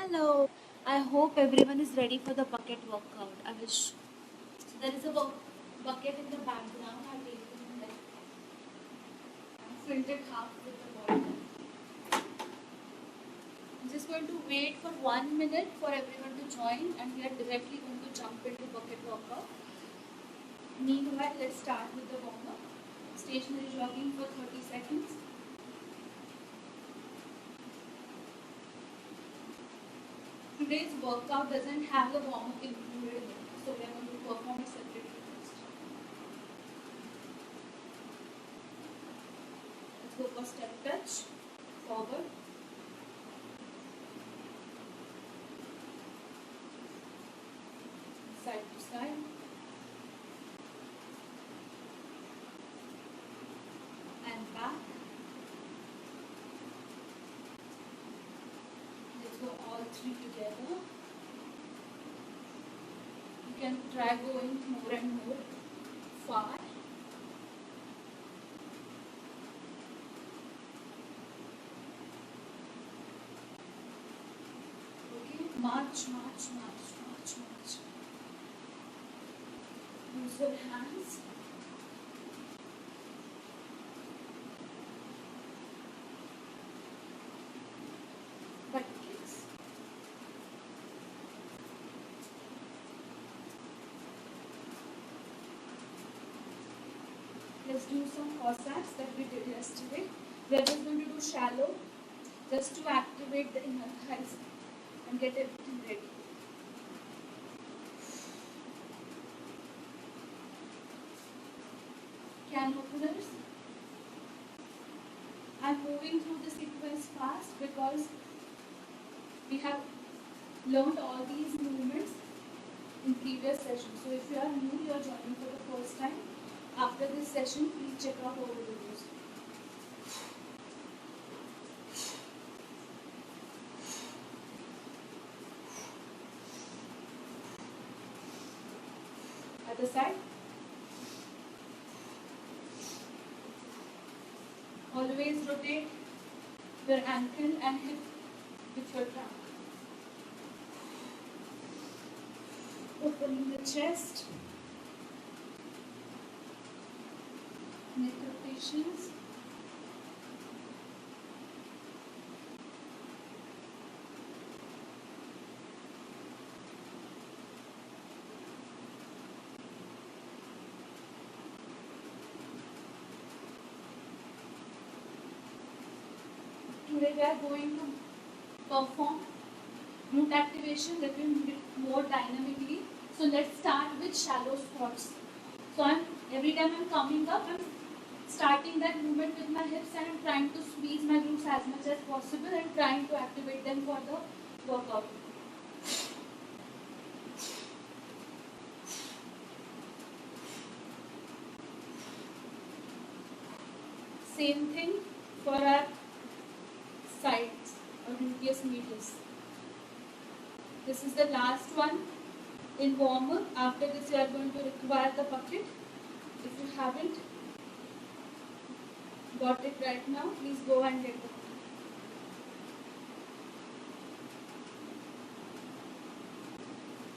I hope everyone is ready for the bucket workout. I wish. So there is a bucket in the background. I've taken it and filled it half with the water. I'm just going to wait for 1 minute for everyone to join, and we are directly going to jump into bucket workout. Meanwhile, let's start with the warm up. Stationary jogging for 30 seconds. Today's workout doesn't have a warm up included in it, so we are going to perform it separately first. Let's go for step touch, forward, side to side, and back. Let's go all three together. You can try going more and more far. Okay, march, march, march, march, march. Use your hands. Butt kicks. Let's do some Cossacks that we did yesterday. We are just going to do shallow, just to activate the inner thighs and get everything ready. Can openers. I'm moving through the sequence fast because we have learned all these movements in previous sessions. So if you are new, you are joining for the first time, after this session, please check out all the videos. Other side. Always rotate your ankle and hip with your trunk. Opening the chest. Neck rotations. Today we are going to perform glute activation that will do it more dynamically. So let's start with shallow squats. So every time I'm coming up, I'm starting that movement with my hips and I'm trying to squeeze my glutes as much as possible and trying to activate them for the workout. Same thing for our sides or gluteus medius. This is the last one in warm up. After this you are going to require the bucket. If you haven't got it right now, please go and get it.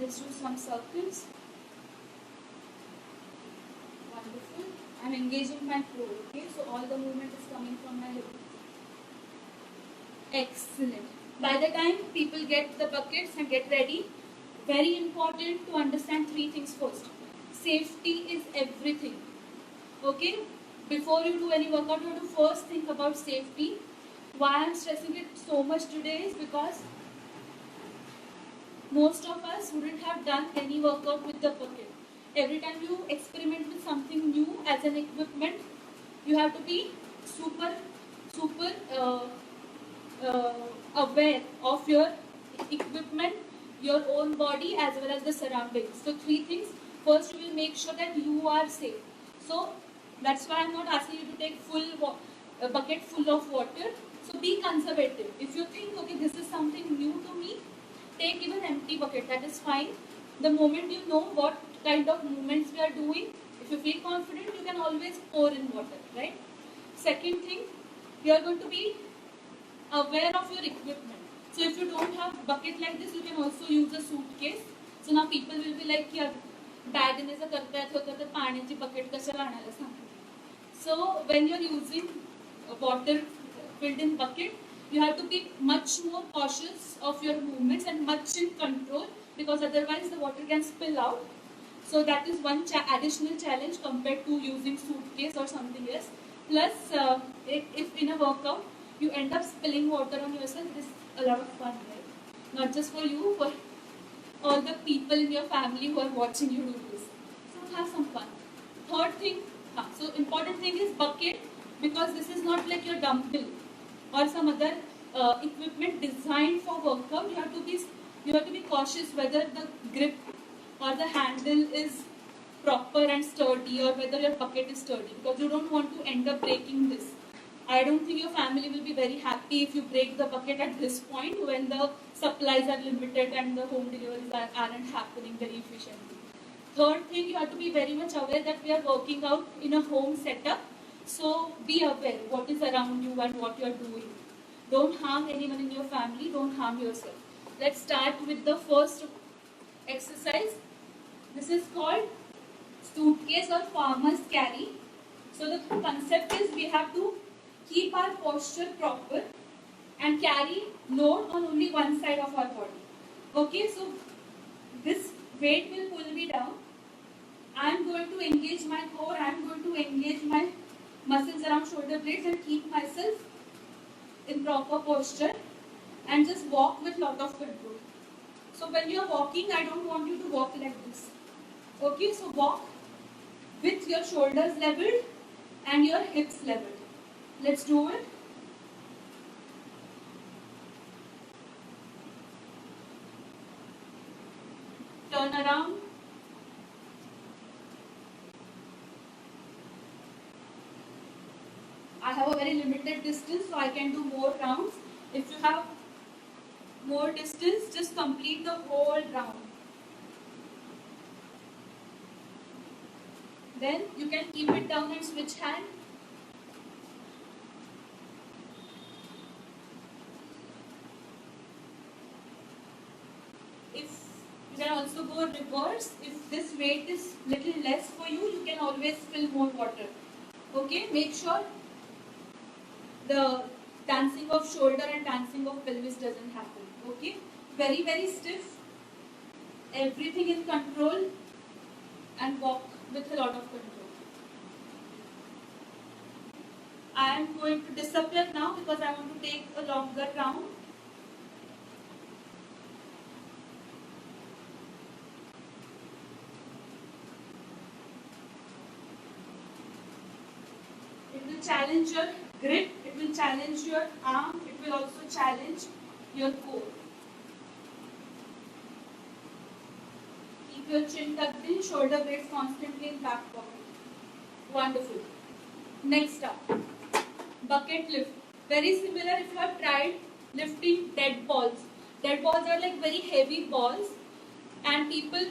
Let's do some circles. Wonderful. I'm engaging my core, okay? So all the movement is coming from my hip. Excellent. By the time people get the buckets and get ready, very important to understand three things first. Safety is everything. Okay? Before you do any workout, you have to first think about safety. Why I'm stressing it so much today is because most of us wouldn't have done any workout with the bucket. Every time you experiment with something new as an equipment, you have to be super aware of your equipment, your own body as well as the surroundings. So three things. First, you will make sure that you are safe. So that's why I'm not asking you to take a bucket full of water. So be conservative. If you think, okay, this is something new to me, take even empty bucket. That is fine. The moment you know what kind of movements we are doing, if you feel confident, you can always pour in water, right? Second thing, you are going to be aware of your equipment. So if you don't have bucket like this, you can also use a suitcase. So now people will be like, "Yeah, bag ने जर करता है तो पाण्याची bucket कशाला आणायला सांगतो." So when you're using water filled in bucket, you have to be much more cautious of your movements and much in control, because otherwise the water can spill out. So that is one additional challenge compared to using suitcase or something else. Plus, if in a workout you end up spilling water on yourself, it is a lot of fun, right? Not just for you, for all the people in your family who are watching you do this. So have some fun. Third thing, so important thing is bucket, because this is not like your dumbbell or some other equipment designed for workout. You have to be cautious whether the grip or the handle is proper and sturdy, or whether your bucket is sturdy, because you don't want to end up breaking this. I don't think your family will be very happy if you break the bucket at this point, when the supplies are limited and the home deliveries aren't happening very efficiently. Third thing, you have to be very much aware that we are working out in a home setup. So be aware what is around you and what you are doing. Don't harm anyone in your family, don't harm yourself. Let's start with the first exercise. This is called suitcase or farmer's carry. So the concept is we have to keep our posture proper and carry load on only one side of our body. Okay, so this weight will pull me down. I am going to engage my core, I am going to engage my muscles around shoulder blades and keep myself in proper posture and just walk with lot of control. So when you are walking, I don't want you to walk like this. Okay, so walk with your shoulders leveled and your hips leveled. Let's do it. Turn around. I have a very limited distance, so I can do more rounds. If you have more distance, just complete the whole round. Then you can keep it down and switch hand. If you can also go reverse. If this weight is little less for you, you can always fill more water. Okay, make sure the dancing of shoulder and dancing of pelvis doesn't happen. Okay, very very stiff, everything in control, and walk with a lot of control. I am going to disappear now because I want to take a longer round. It will challenge your grip, it will challenge your arm, it will also challenge your core. Keep your chin tucked in, shoulder blades constantly in back pocket. Wonderful. Next up, bucket lift. Very similar if you have tried lifting dead balls. Dead balls are like very heavy balls, and people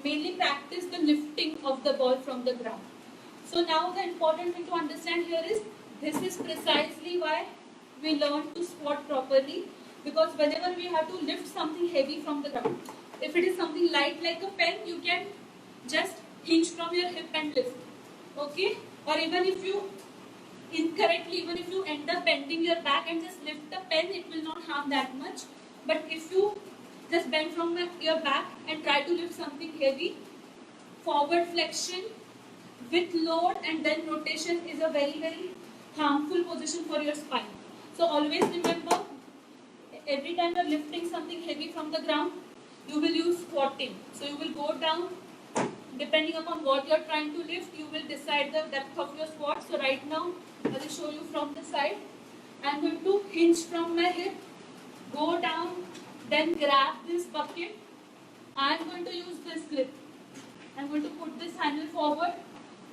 mainly practice the lifting of the ball from the ground. So now the important thing to understand here is, this is precisely why we learn to squat properly, because whenever we have to lift something heavy from the ground, if it is something light like a pen, you can just hinge from your hip and lift. Okay? Or even if you incorrectly, even if you end up bending your back and just lift the pen, it will not harm that much. But if you just bend from your back and try to lift something heavy, forward flexion with load and then rotation is a very very harmful position for your spine. So always remember, every time you're lifting something heavy from the ground, you will use squatting. So you will go down, depending upon what you're trying to lift, you will decide the depth of your squat. So right now, I will show you from the side. I'm going to hinge from my hip, go down, then grab this bucket. I'm going to use this grip. I'm going to put this handle forward.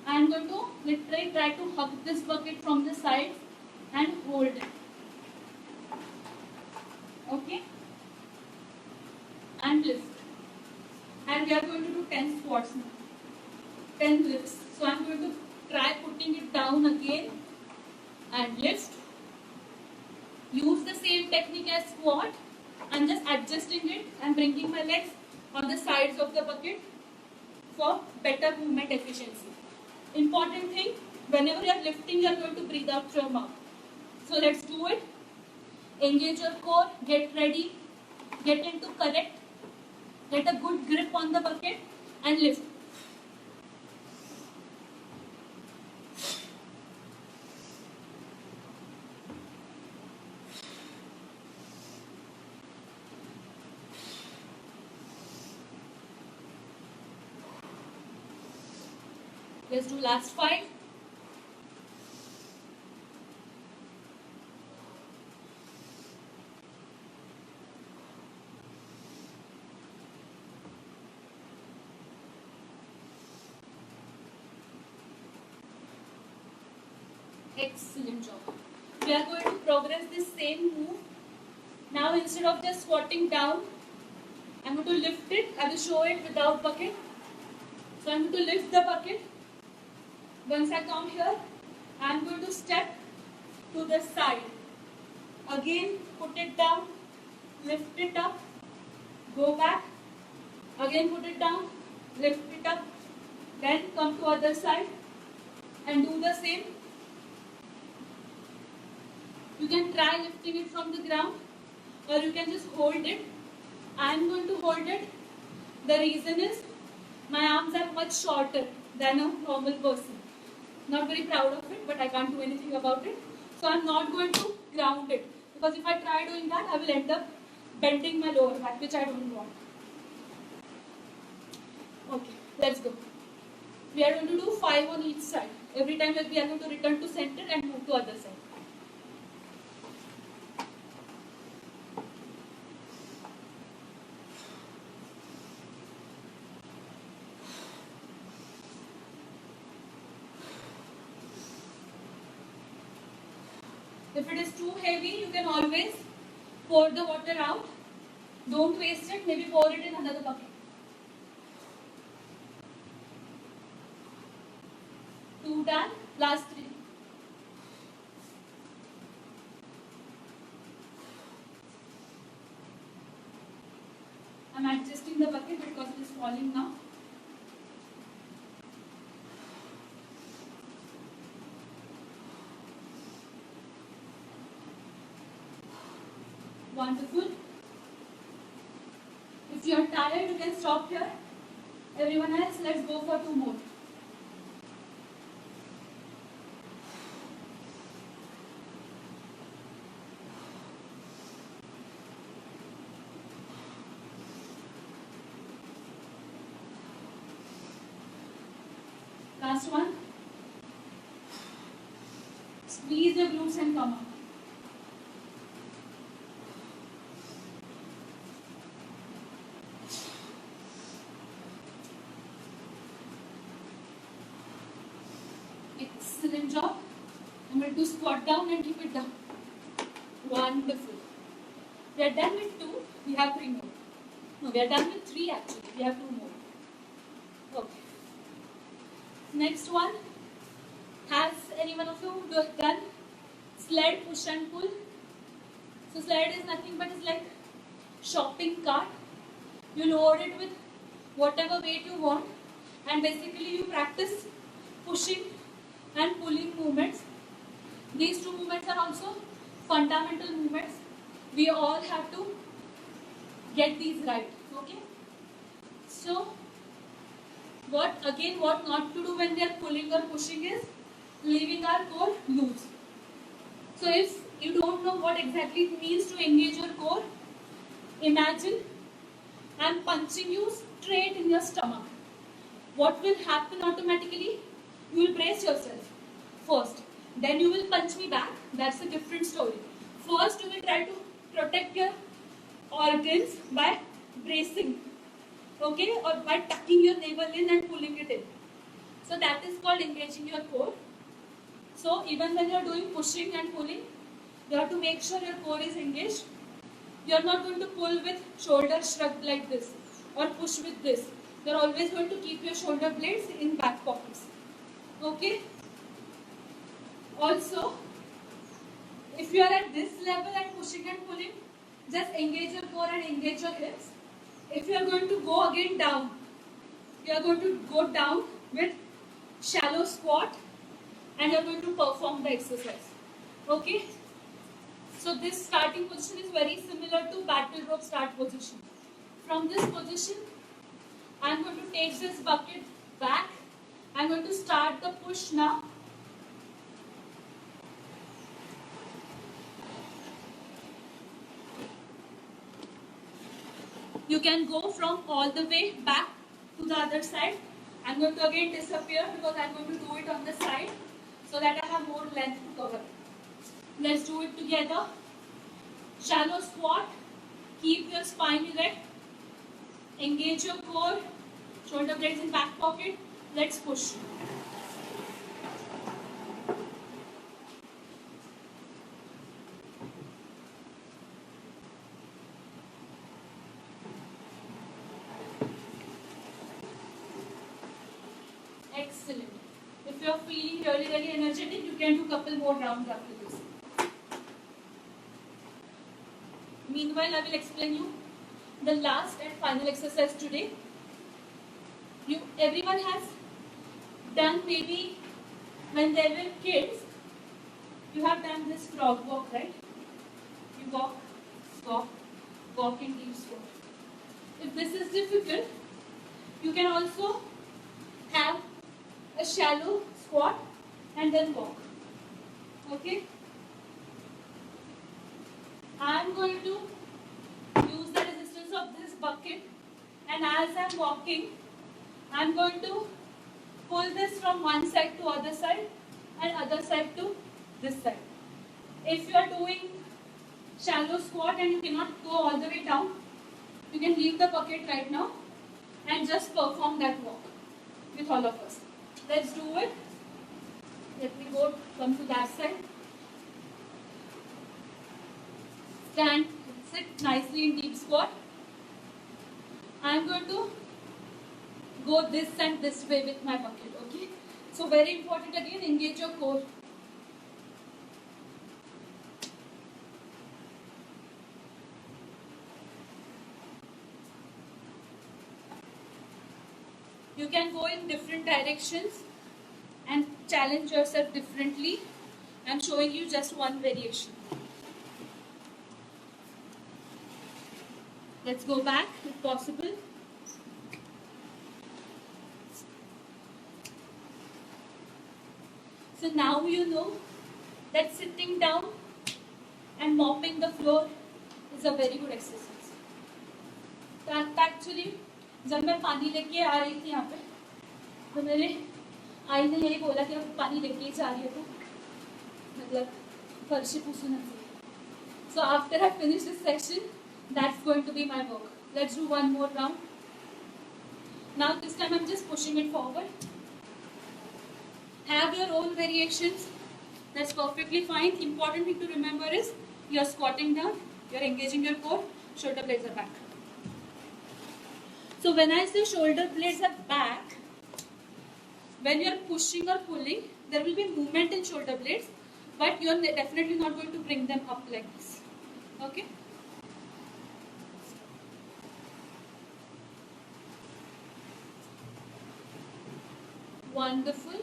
I'm going to literally try to hug this bucket from the side and hold it. Okay? And lift. And we are going to do 10 squats now. 10 lifts. So I'm going to try putting it down again and lift. Use the same technique as squat. I'm just adjusting it and bringing my legs on the sides of the bucket for better movement efficiency. Important thing, whenever you are lifting, you are going to breathe out through your mouth. So let's do it. Engage your core, get ready, get into correct, get a good grip on the bucket and lift. Let's do last 5. Excellent job. We are going to progress this same move. Now instead of just squatting down, I'm going to lift it. I will show it without bucket. So I'm going to lift the bucket. Once I come here, I'm going to step to the side. Again, put it down, lift it up, go back. Again, put it down, lift it up. Then come to other side and do the same. You can try lifting it from the ground or you can just hold it. I am going to hold it. The reason is my arms are much shorter than a normal person. Not very proud of it, but I can't do anything about it. So I'm not going to ground it because if I try doing that, I will end up bending my lower back, which I don't want. Okay, let's go. We are going to do 5 on each side. Every time we are going to return to center and move to other side. If it is too heavy, you can always pour the water out. Don't waste it, maybe pour it in another bucket. 2 done, last 3. I'm adjusting the bucket because it is falling now. Wonderful. If you are tired, you can stop here. Everyone else, let's go for 2 more. Last one. Squeeze your glutes and come up. Excellent job. I'm going to squat down and keep it down. Wonderful. We are done with 2. We have 3 more. No, we are done with 3 actually. We have 2 more. Okay. Next one. Has anyone of you done sled push and pull? So sled is nothing but it's like shopping cart. You load it with whatever weight you want and basically you practice pushing and pulling movements. These 2 movements are also fundamental movements. We all have to get these right. Okay? So, what not to do when we are pulling or pushing is leaving our core loose. So, if you don't know what exactly it means to engage your core, imagine I am punching you straight in your stomach. What will happen automatically? You will brace yourself first. Then you will punch me back. That's a different story. First, you will try to protect your organs by bracing. Okay? Or by tucking your navel in and pulling it in. So that is called engaging your core. So even when you are doing pushing and pulling, you have to make sure your core is engaged. You are not going to pull with shoulders shrugged like this or push with this. You are always going to keep your shoulder blades in back pockets. Okay? Also, if you are at this level and pushing and pulling, just engage your core and engage your hips. If you are going to go again down, you are going to go down with shallow squat and you are going to perform the exercise. Okay? So this starting position is very similar to battle rope start position. From this position, I am going to take this bucket back. I am going to start the push now. You can go from all the way back to the other side. I am going to again disappear because I am going to do it on the side so that I have more length to cover. Let's do it together. Shallow squat. Keep your spine erect. Engage your core. Shoulder blades in back pocket. Let's push. Excellent. If you are feeling really energetic, you can do couple more rounds after this. Meanwhile, I will explain you the last and final exercise today. Everyone has done, maybe when they were kids, you have done this frog walk, right? You walk, walk, walk in deep squat. If this is difficult, you can also have a shallow squat and then walk. Okay? I am going to use the resistance of this bucket, and as I am walking, I am going to pull this from one side to other side and other side to this side. If you are doing shallow squat and you cannot go all the way down, you can leave the bucket right now and just perform that walk with all of us. Let's do it. Let me come to that side. Stand, sit nicely in deep squat. I am going to go this and this way with my bucket, okay? So very important again, engage your core. You can go in different directions and challenge yourself differently. I am showing you just one variation. Let's go back if possible. So now you know that sitting down and mopping the floor is a very good exercise. So actually, जब मैं पानी लेके आ रही थी यहाँ पे, तो मेरे आई ने यही बोला कि अब पानी लेके ही जा रही है तो मतलब फर्शी पूछना चाहिए. So after I finish this section, that's going to be my work. Let's do one more round. Now this time I'm just pushing it forward. Have your own variations. That's perfectly fine. Important thing to remember is you're squatting down, you're engaging your core, shoulder blades are back. So when I say shoulder blades are back, when you're pushing or pulling, there will be movement in shoulder blades, but you're definitely not going to bring them up like this. Okay? Wonderful.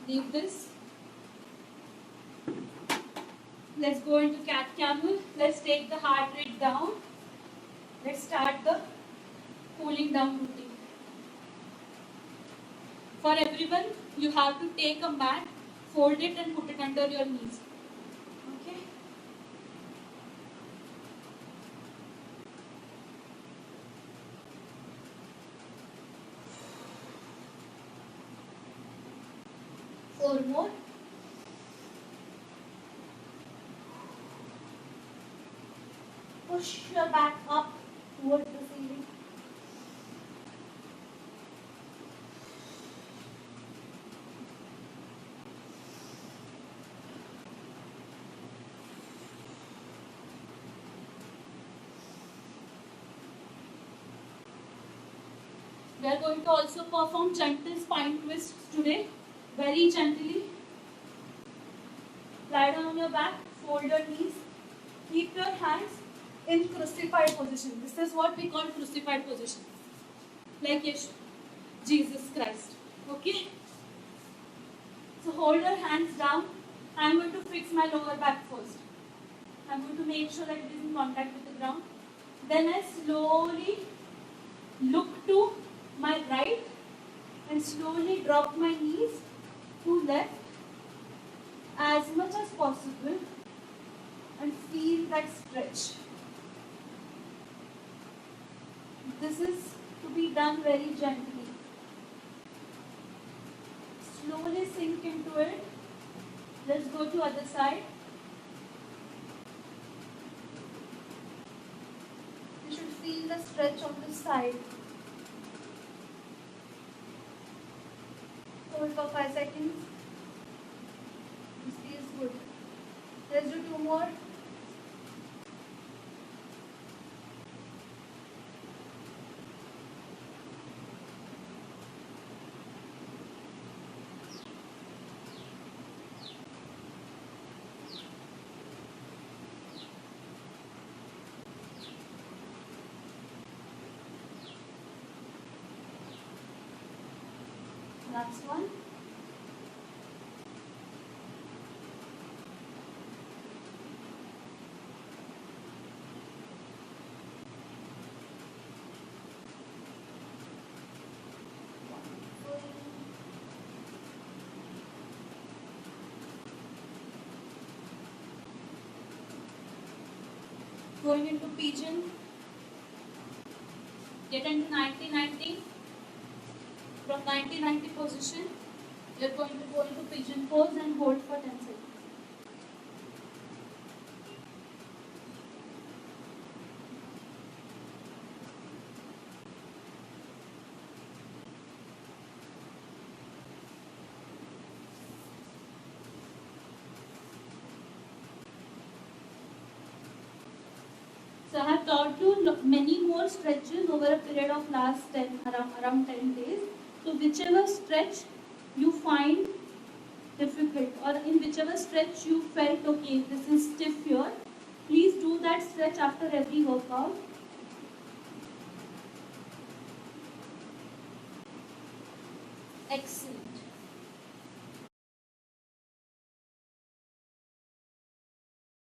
Leave this. Let's go into cat camel. Let's take the heart rate down. Let's start the cooling down routine. For everyone, you have to take a mat, fold it and put it under your knees. Okay? Four more. Push your back up towards the ceiling. We are going to also perform gentle spine twists today. Very gently. Lie down on your back, fold your knees, keep your hands in crucified position. This is what we call crucified position. Like Yeshua, Jesus Christ. Okay? So hold your hands down. I'm going to fix my lower back first. I'm going to make sure that it is in contact with the ground. Then I slowly look to my right and slowly drop my knees to left as much as possible and feel that stretch. This is to be done very gently. Slowly sink into it. Let's go to other side. You should feel the stretch on the side. Hold for 5 seconds. This feels good. Let's do 2 more. Last one. Going into pigeon. Get into 90-90. From 90-90 position, you're going to go into pigeon pose and hold for 10 seconds. So I have taught you many more stretches over a period of last around 10 days. So whichever stretch you find difficult or in whichever stretch you felt okay, this is stiff here, please do that stretch after every workout. Excellent.